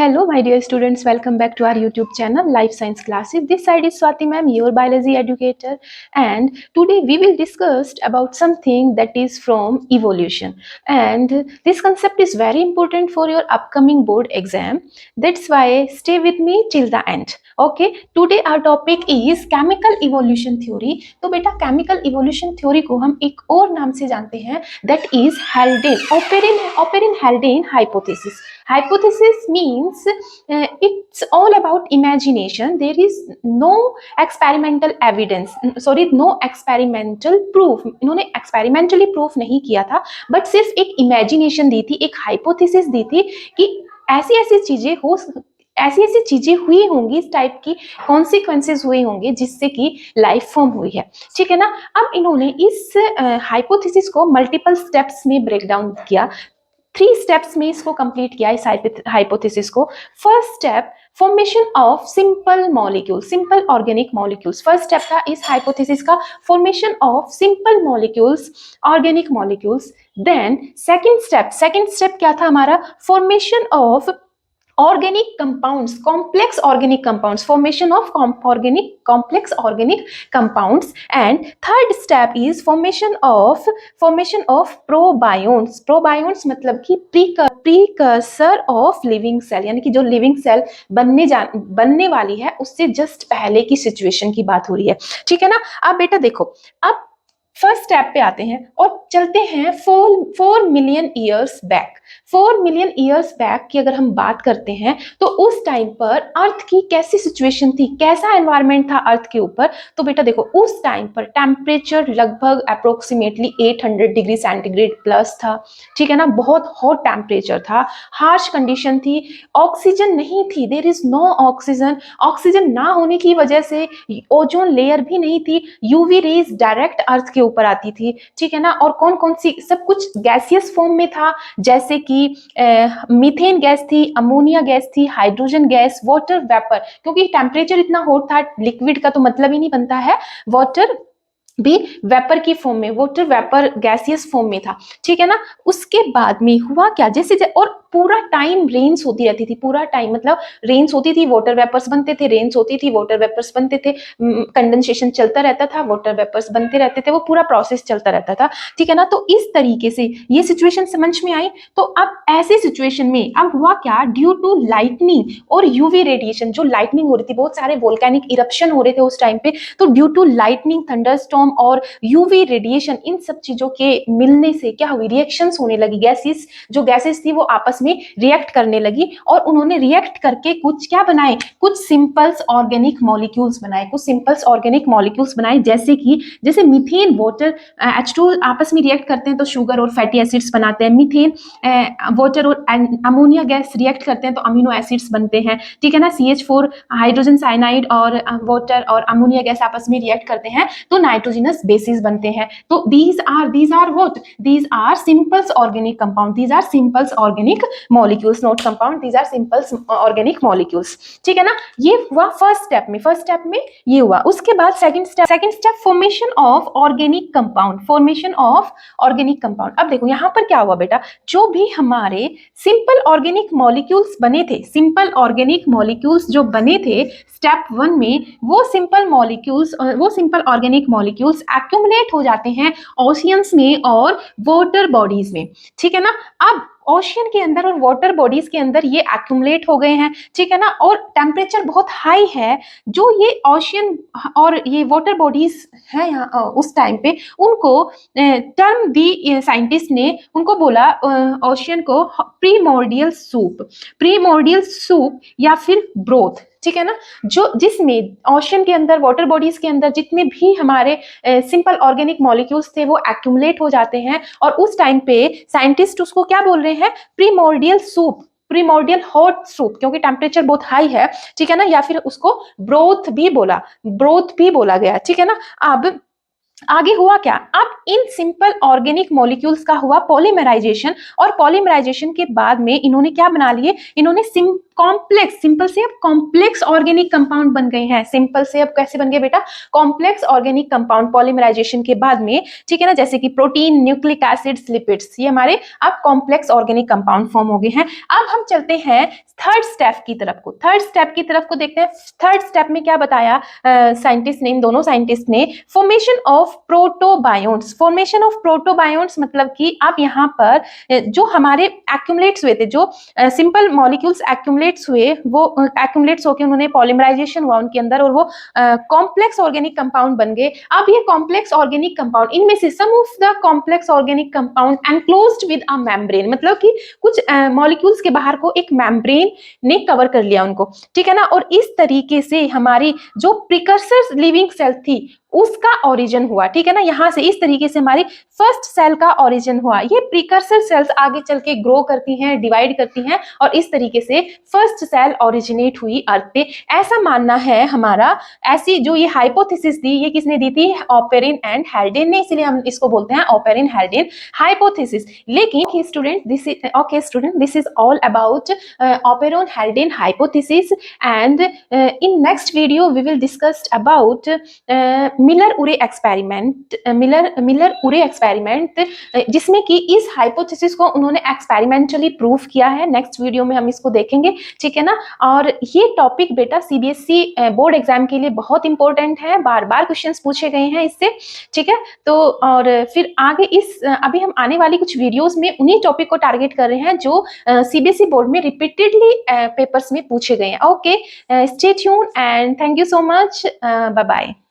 Hello, my dear students. Welcome back to our YouTube channel, Life Science Classes. This side is Swati ma'am, your biology educator, and today we will discuss about something that is from evolution. And this concept is very important for your upcoming board exam. That's why stay with me till the end. Okay. Today our topic is chemical evolution theory. तो बेटा chemical evolution theory को हम एक और नाम से जानते हैं, that is Haldane, Oparin Haldane hypothesis. Hypothesis means it's all about imagination. There is no experimental evidence, no experimental proof. इन्होंने experimentally proof नहीं किया था, but सिर्फ एक imagination दी थी, एक hypothesis दी थी कि ऐसी ऐसी चीजें हुई होंगी, इस टाइप की कॉन्सिक्वेंसेस हुए होंगे जिससे कि लाइफ फॉर्म हुई है. ठीक है ना. अब इन्होंने इस हाइपोथेसिस को मल्टीपल स्टेप्स में ब्रेक डाउन किया. 3 स्टेप्स में इसको कंप्लीट किया इस हाइपोथेसिस को. First step, formation of simple molecule, simple organic molecules. First step था इस हाइपोथेसिस का, formation of simple molecules, organic molecules. Then second step क्या था हमारा, formation of organic compounds, complex organic compounds, formation of complex organic compounds. And third step is formation of probionts. Probionts मतलब कि precursor of living cell, यानी कि जो living cell बनने वाली है उससे जस्ट पहले की सिचुएशन की बात हो रही है. ठीक है ना. अब बेटा देखो, अब फर्स्ट स्टेप पे आते हैं और चलते हैं 4 million years back. 4 million years back की अगर हम बात करते हैं तो उस टाइम पर अर्थ की कैसी सिचुएशन थी, कैसा एनवायरनमेंट था अर्थ के ऊपर. तो बेटा देखो, उस टाइम पर टेम्परेचर लगभग अप्रोक्सीमेटली 800 डिग्री सेंटीग्रेड प्लस था. ठीक है ना. बहुत हॉट टेम्परेचर था, हार्श कंडीशन थी, ऑक्सीजन नहीं थी, there is no oxygen. Oxygen ना होने की वजह से ओजोन लेयर भी नहीं थी, यूवी रेज डायरेक्ट अर्थ के ऊपर आती थी. ठीक है ना. और कौन सी, सब कुछ गैसियस फॉर्म में था, जैसे कि मीथेन गैस थी, अमोनिया गैस थी, हाइड्रोजन गैस, वाटर वेपर. क्योंकि टेम्परेचर इतना हॉट था, लिक्विड का तो मतलब ही नहीं बनता है, वाटर भी वेपर की फॉर्म में, वाटर वेपर गैसियस फॉर्म में था. ठीक है ना. उसके बाद में हुआ क्या, जैसे और पूरा टाइम रेन्स होती रहती थी, पूरा टाइम मतलब रेन्स होती थी, वाटर वेपर्स बनते थे, रेन्स होती थी, वाटर वेपर्स बनते थे, कंडेंसेशन चलता रहता था, वाटर वेपर्स बनते रहते थे, वो पूरा प्रोसेस चलता रहता था. ठीक है ना. तो इस तरीके से ये सिचुएशन समझ में आई. तो अब ऐसे सिचुएशन में अब हुआ क्या, ड्यू टू लाइटनिंग और यूवी रेडिएशन, जो लाइटनिंग हो रही थी, बहुत सारे वोल्केनिक इरप्शन हो रहे थे उस टाइम पे, तो ड्यू टू लाइटनिंग, थंडरस्टॉर्म और यूवी रेडिएशन, इन सब चीजों के मिलने से क्या हुई, रिएक्शंस होने लगी. जो गैसेस थी वो आपस में रिएक्ट करने लगी और उन्होंने रिएक्ट करके कुछ क्या बनाए, कुछ सिंपल्स ऑर्गेनिक मॉलिक्यूल्स बनाए, जैसे मीथेन, वाटर, H2 आपस में रिएक्ट करते हैं तो शुगर और फैटी एसिड्स बनाते हैं. मीथेन, वाटर और अमोनिया गैस रिएक्ट करते हैं तो अमीनो एसिड्स बनते हैं. ठीक है ना. CH4 हाइड्रोजन साइनाइड और वाटर और अमोनिया गैस आपस में रिएक्ट करते हैं तो नाइट्रोजनस बेसिस बनते हैं. तो these are what, these are simples organic compound, these are simples organic molecules, not compound, these are simples organic molecules. ठीक है ना. ये हुआ फर्स्ट स्टेप में ये हुआ. उसके बाद second step formation of organic compound. अब देखो यहाँ पर क्या हुआ बेटा, जो भी हमारे सिंपल ऑर्गेनिक मॉलिक्यूल्स जो बने थे स्टेप 1 में, वो सिंपल ऑर्गेनिक मॉलिक्यूल्स एक्यूमुलेट हो जाते हैं ओशियंस में और वाटर बॉडीज में. ठीक है ना. अब ओशियन के अंदर और वाटर बॉडीज के अंदर ये एक्यूमुलेट हो गए हैं. ठीक है ना. और टेम्परेचर बहुत हाई है, जो ये ओशियन और ये वाटर बॉडीज है यहाँ उस टाइम पे, उनको टर्म दी साइंटिस्ट ने, उनको बोला ओशियन को प्रीमोर्डियल सूप या फिर ब्रोथ. ठीक है ना. जिसमें ओशियन के अंदर, वाटर बॉडीज के अंदर जितने भी हमारे सिंपल ऑर्गेनिक मॉलिक्यूल्स थे वो एक्यूमुलेट हो जाते हैं और उस टाइम पे साइंटिस्ट उसको क्या बोल रहे हैं, प्रीमोर्डियल हॉट सूप, क्योंकि टेम्परेचर बहुत हाई है. ठीक है ना. या फिर उसको ब्रोथ भी बोला गया. ठीक है ना. अब आगे हुआ क्या, अब इन सिंपल ऑर्गेनिक मॉलिक्यूल्स का हुआ पॉलीमराइजेशन, और पॉलीमराइजेशन के बाद में इन्होंने क्या बना लिए, इन्होंने कॉम्प्लेक्स, सिंपल से अब कॉम्प्लेक्स ऑर्गेनिक कंपाउंड बन गए हैं। सिंपल से अब कैसे बन गए बेटा, कॉम्प्लेक्स ऑर्गेनिक कंपाउंड पॉलीमराइजेशन के बाद में, ठीक है ना, जैसे कि प्रोटीन, न्यूक्लिक एसिड्स, लिपिड्स, ये हमारे अब कॉम्प्लेक्स ऑर्गेनिक कंपाउंड फॉर्म हो गए हैं। अब हम चलते हैं थर्ड स्टेप की तरफ को, थर्ड स्टेप की तरफ को देखते हैं। थर्ड स्टेप में क्या बताया साइंटिस्ट ने, इन दोनों साइंटिस्ट ने, फॉर्मेशन ऑफ प्रोटोबायोन्ट्स। फॉर्मेशन ऑफ प्रोटोबायोन्ट्स मतलब कि आप यहाँ पर जो हमारे एक्यूमुलेट्स हुए थे, जो सिंपल मॉलिक्यूल्स एक्यूमुलेट्स हुए, वो एक्यूमुलेट्स होकर उन्होंने पॉलीमराइजेशन हुआ उनके अंदर, और वो कॉम्प्लेक्स ऑर्गेनिक कंपाउंड बन गए। अब ये कॉम्प्लेक्स ऑर्गेनिक कंपाउंड, इनमें से some of the complex organic compound enclosed with a membrane, मतलब कि कुछ मॉलिक्यूल्स के बाहर को एक मेम्ब्रेन ने कवर कर लिया उनको, ठीक है ना। और इस तरीके से हमारी जो प्रिकर्सर लिविंग सेल थी उसका ओरिजिन हुआ, ठीक है ना। यहां से इस तरीके से हमारी फर्स्ट सेल का ओरिजिन हुआ। ये प्रिकर्सर सेल्स आगे चल के ग्रो करती हैं, डिवाइड करती हैं, और इस तरीके से फर्स्ट सेल ओरिजिनेट हुई अर्थ पे, ऐसा मानना है हमारा। ऐसी जो ये हाइपोथेसिस दी, ये किसने दी थी, ऑपेरिन एंड हेल्डेन ने, इसलिए हम इसको बोलते हैं ऑपेरिन हेल्डेन हाइपोथेसिस। लेकिन student this is all about Oparin Haldane hypothesis, and in next video we will discuss about Miller Urey experiment, Miller Urey experiment, जिसमें कि इस हाइपोथेसिस को उन्होंने एक्सपेरिमेंटली प्रूव किया है। नेक्स्ट वीडियो में हम इसको देखेंगे, ठीक है ना। और ये टॉपिक बेटा सीबीएसई बोर्ड एग्जाम के लिए बहुत इंपॉर्टेंट है, बार बार क्वेश्चंस पूछे गए हैं इससे, ठीक है। तो और फिर आगे इस अभी हम आने वाली कुछ वीडियोस में उन्हीं टॉपिक को टारगेट कर रहे हैं जो सीबीएसई बोर्ड में रिपीटेडली पेपर्स में पूछे गए हैं। Okay, stay tuned and thank you so much. Bye bye.